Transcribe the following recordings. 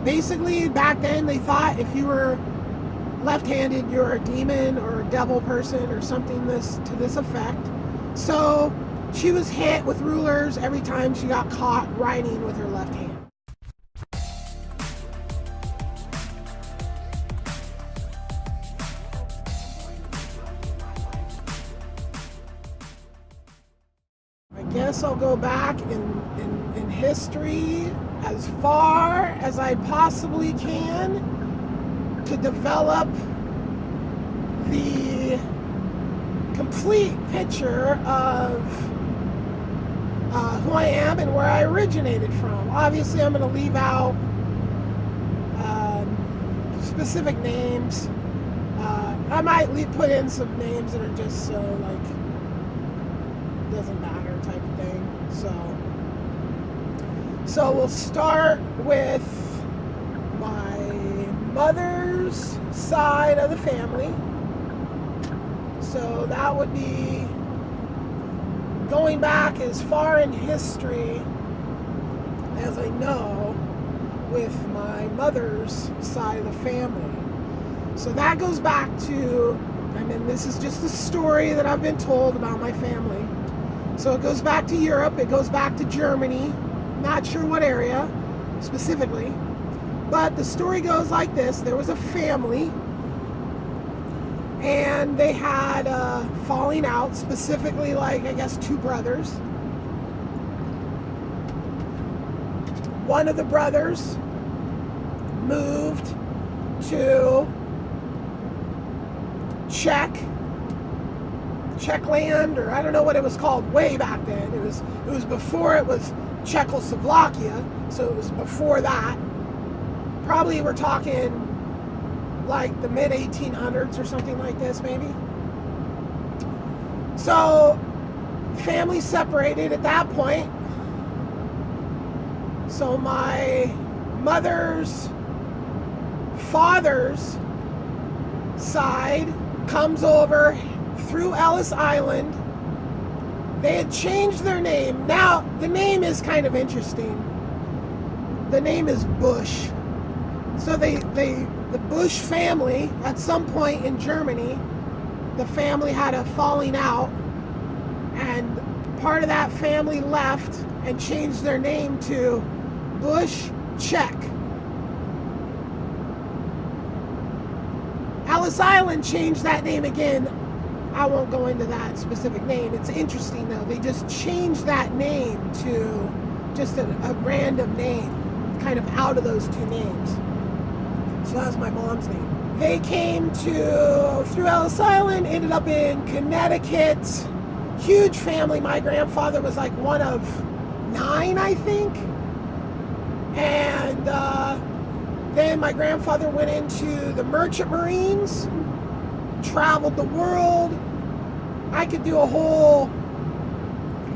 basically back then they thought if you were left-handed, you're a demon or a devil person or something to this effect. So she was hit with rulers every time she got caught writing with her left hand. I guess I'll go back in history as far as I possibly can to develop the complete picture of who I am and where I originated from. Obviously, I'm going to leave out specific names. I might put in some names that are just so like doesn't matter type of thing. So we'll start with my mother's side of the family. So that would be going back as far in history as I know with my mother's side of the family. So that goes back to, I mean, this is just a story that I've been told about my family. So it goes back to Europe, it goes back to Germany, not sure what area specifically, but the story goes like this. There was a family and they had falling out, specifically like I guess two brothers. One of the brothers moved to Czechland, or I don't know what it was called way back then. It was before it was Czechoslovakia, so it was before that. Probably we're talking like the mid 1800s or something like this, maybe. So family separated at that point. So my mother's father's side comes over through Ellis Island. They had changed their name. Now the name is kind of interesting. The name is Bush. So the Bush family, at some point in Germany, the family had a falling out, and part of that family left and changed their name to Bush Czech. Ellis Island changed that name again. I won't go into that specific name. It's interesting though. They just changed that name to just a random name, kind of out of those two names. So that's my mom's name. They came through Ellis Island, ended up in Connecticut. Huge family. My grandfather was like one of 9, I think. And then my grandfather went into the Merchant Marines, traveled the world. I could do a whole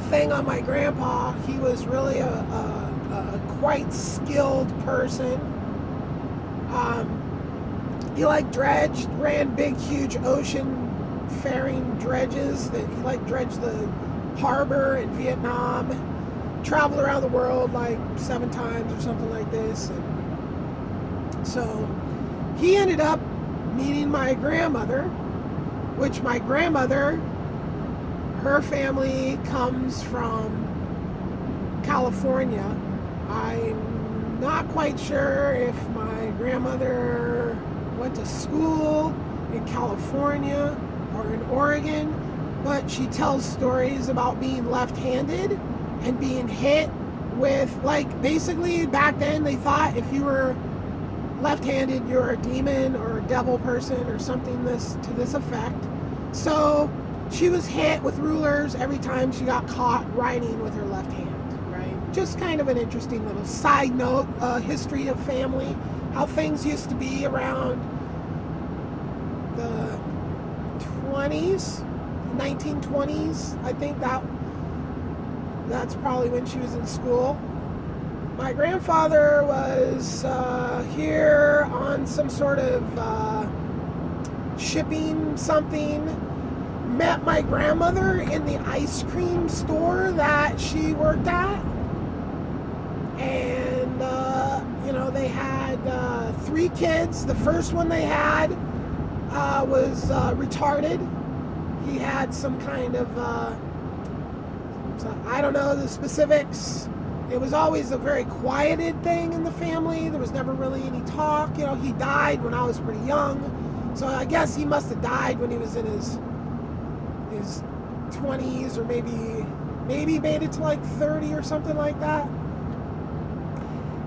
thing on my grandpa. He was really a quite skilled person. He ran big, huge ocean faring dredges. He dredged the harbor in Vietnam. Traveled around the world like 7 times or something like this. And so he ended up meeting my grandmother, which my grandmother, her family comes from California. I'm not quite sure if my grandmother went to school in California or in Oregon, but she tells stories about being left-handed and being hit with, like, basically back then they thought if you were left-handed, you're a demon or a devil person or something to this effect. So she was hit with rulers every time she got caught writing with her left hand, right? Just kind of an interesting little side note, history of family, how things used to be around the 20s, 1920s. I think that's probably when she was in school. My grandfather was here on some sort of shipping something. Met my grandmother in the ice cream store that she worked at. And, they had had 3 kids. The first one they had was retarded. He had some kind of, I don't know the specifics. It was always a very quieted thing in the family. There was never really any talk. You know, he died when I was pretty young. So I guess he must have died when he was in his 20s, or maybe made it to like 30 or something like that.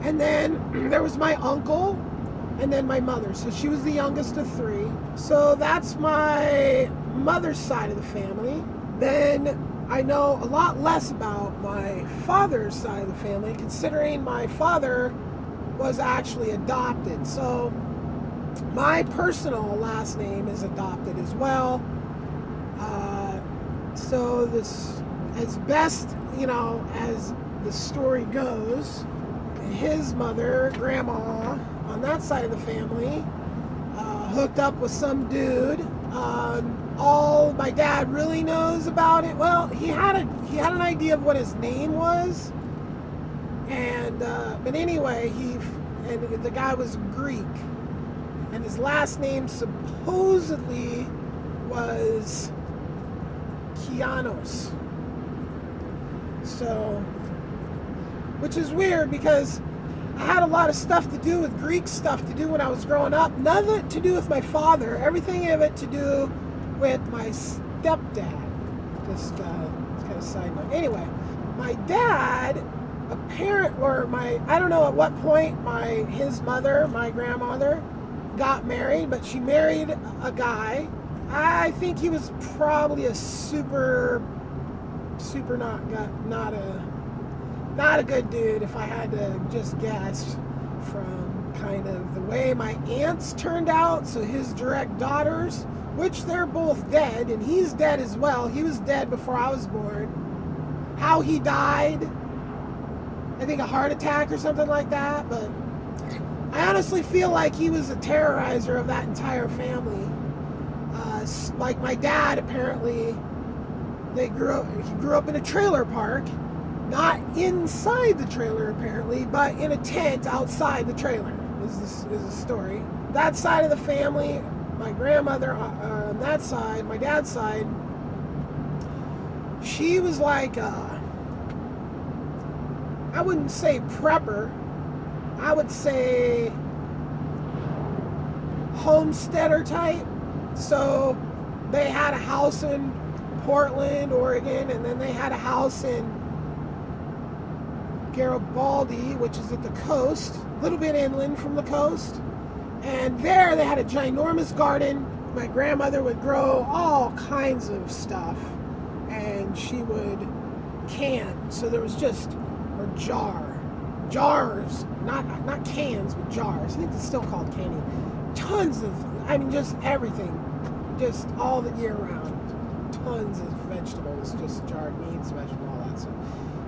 And then there was my uncle, and then my mother. So she was the youngest of 3. So that's my mother's side of the family. Then I know a lot less about my father's side of the family, considering my father was actually adopted. So my personal last name is adopted as well. So this, as best, you know, as the story goes, his mother, grandma, on that side of the family, hooked up with some dude. All my dad really knows about it, well, he had an idea of what his name was, and but anyway, the guy was Greek, and his last name supposedly was Kianos. So, which is weird because I had a lot of stuff to do with Greek stuff to do when I was growing up. None of it to do with my father. Everything of it to do with my stepdad. Just it's kind of side note. Anyway, my dad, I don't know at what point his mother, my grandmother, got married, but she married a guy. I think he was probably a super not a good dude, if I had to just guess from kind of the way my aunts turned out. So his direct daughters, which they're both dead, and he's dead as well. He was dead before I was born. How he died, I think a heart attack or something like that, but I honestly feel like he was a terrorizer of that entire family. Like my dad, apparently, he grew up in a trailer park, not inside the trailer apparently, but in a tent outside the trailer, is the story. That side of the family, my grandmother on that side, my dad's side, she was like I wouldn't say prepper, I would say homesteader type. So they had a house in Portland, Oregon, and then they had a house in Garibaldi, which is at the coast, a little bit inland from the coast. And there they had a ginormous garden. My grandmother would grow all kinds of stuff, and she would can. So there was just, or jars, not cans, but jars. I think it's still called canning. Tons of, just everything, just all the year round. Tons of vegetables, just jarred meats, vegetables, all that stuff.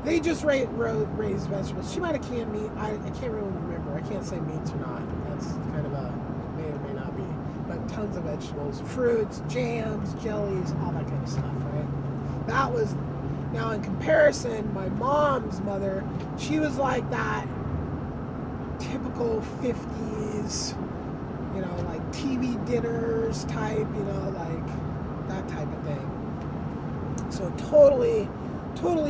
They just raised vegetables. She might have canned meat. I can't really remember. I can't say meats or not. That's kind of may or may not be. But tons of vegetables, fruits, jams, jellies, all that kind of stuff, right? That was, now in comparison, my mom's mother, she was like that typical 50s, like TV dinners type, like that type of thing. So totally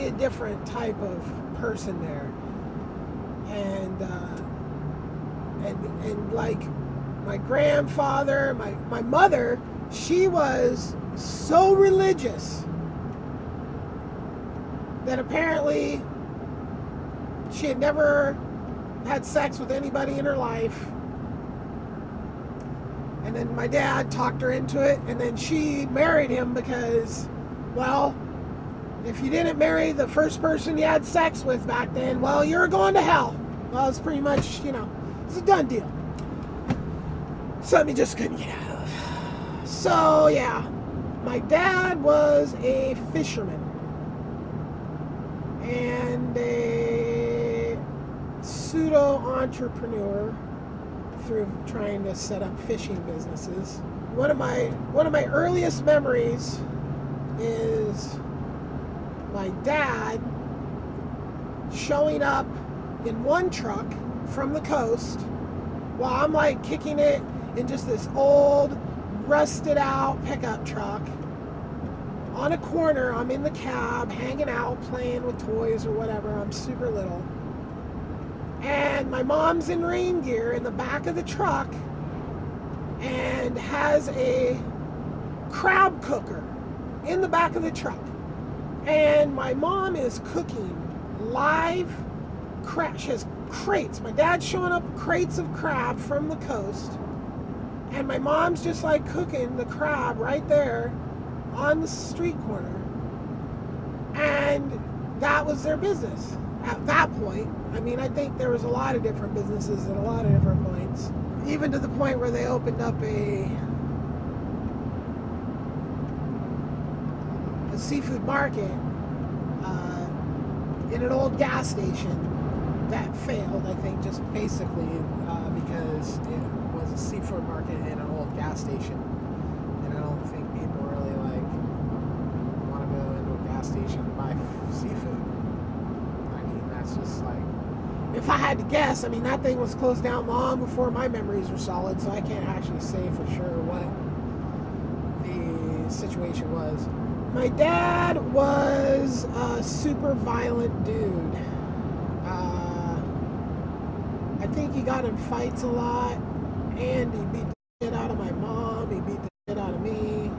a different type of person there. And like my grandfather, my mother, she was so religious that apparently she had never had sex with anybody in her life. And then my dad talked her into it, and then she married him because, well, if you didn't marry the first person you had sex with back then, well, you're going to hell. Well, it's pretty much, it's a done deal. Something you just couldn't get out of. So, yeah, my dad was a fisherman and a pseudo-entrepreneur through trying to set up fishing businesses. One of my earliest memories is my dad showing up in one truck from the coast while I'm like kicking it in just this old, rusted out pickup truck on a corner. I'm in the cab, hanging out, playing with toys or whatever. I'm super little. And my mom's in rain gear in the back of the truck and has a crab cooker in the back of the truck. And my mom is cooking live crab. She has crates. My dad's showing up crates of crab from the coast. And my mom's just like cooking the crab right there on the street corner. And that was their business at that point. I mean, I think there was a lot of different businesses at a lot of different points. Even to the point where they opened up a seafood market in an old gas station that failed, I think, just basically because it was a seafood market in an old gas station. And I don't think people really like want to go into a gas station to buy seafood. I mean, that's just like, if I had to guess, I mean, that thing was closed down long before my memories were solid, so I can't actually say for sure what the situation was. My dad was a super violent dude. I think he got in fights a lot, and he beat the shit out of my mom, he beat the shit out of me.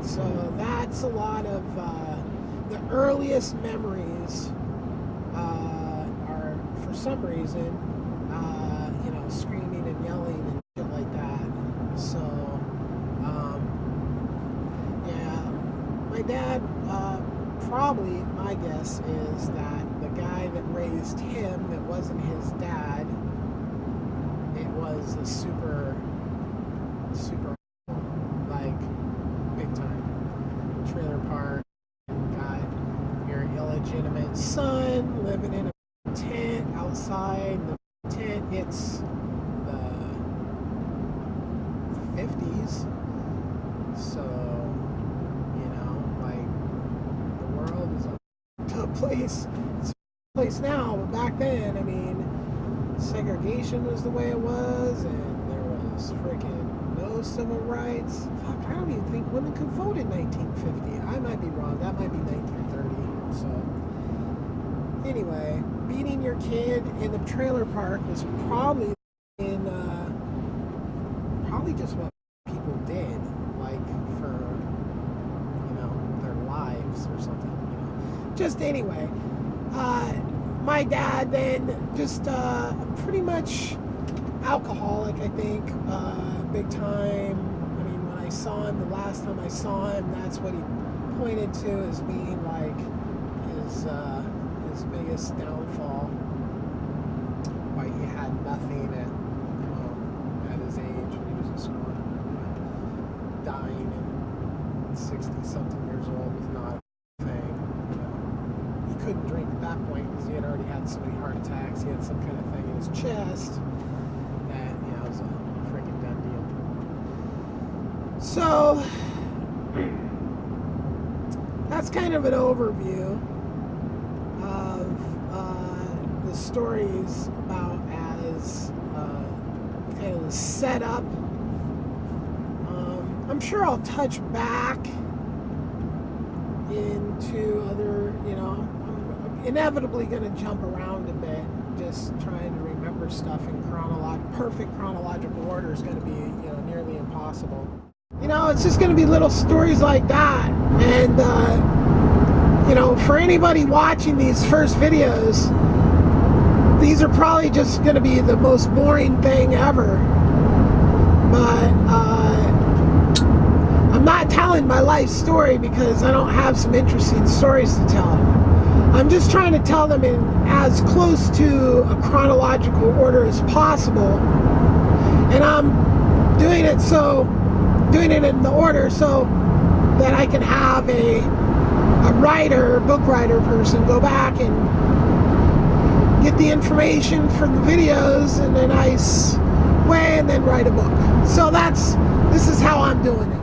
So that's a lot of the earliest memories are, for some reason, you know, screaming and yelling and shit like that. So, yeah, my dad, probably, my guess is that the guy that raised him, that wasn't his dad, it was a super, like, big time trailer park. Got your illegitimate son living in a tent outside the tent. It's the 50s, so, you know, like, the world is a tough place. It's a place now, but back then, I mean, segregation was the way it was, and there was freaking no civil rights. Fuck, I don't even think women could vote in 1950. I might be wrong. That might be 1930. So, anyway, beating your kid in the trailer park was probably probably just what people did, like, for, you know, their lives or something, you know. Just anyway, my dad then just pretty much alcoholic, I think, big time. I mean, when I saw him, the last time I saw him, that's what he pointed to as being like his biggest downfall. Why he had nothing at his age, and he was just dying at 60-something years old with not a thing. You know, he couldn't drink at that point because he had already had so many heart attacks. He had some kind of thing in his chest that, you know, it was a freaking done deal. So that's kind of an overview of the stories about as kind of the setup. I'm sure I'll touch back into other, you know, I'm inevitably going to jump around a bit, just trying to remember stuff in perfect chronological order is going to be, you know, nearly impossible. You know, it's just going to be little stories like that. And, you know, for anybody watching these first videos, these are probably just going to be the most boring thing ever. But, I'm not telling my life story because I don't have some interesting stories to tell. I'm just trying to tell them in as close to a chronological order as possible. And I'm doing it in the order so that I can have a book writer person go back and get the information from the videos in a nice way and then write a book. So this is how I'm doing it.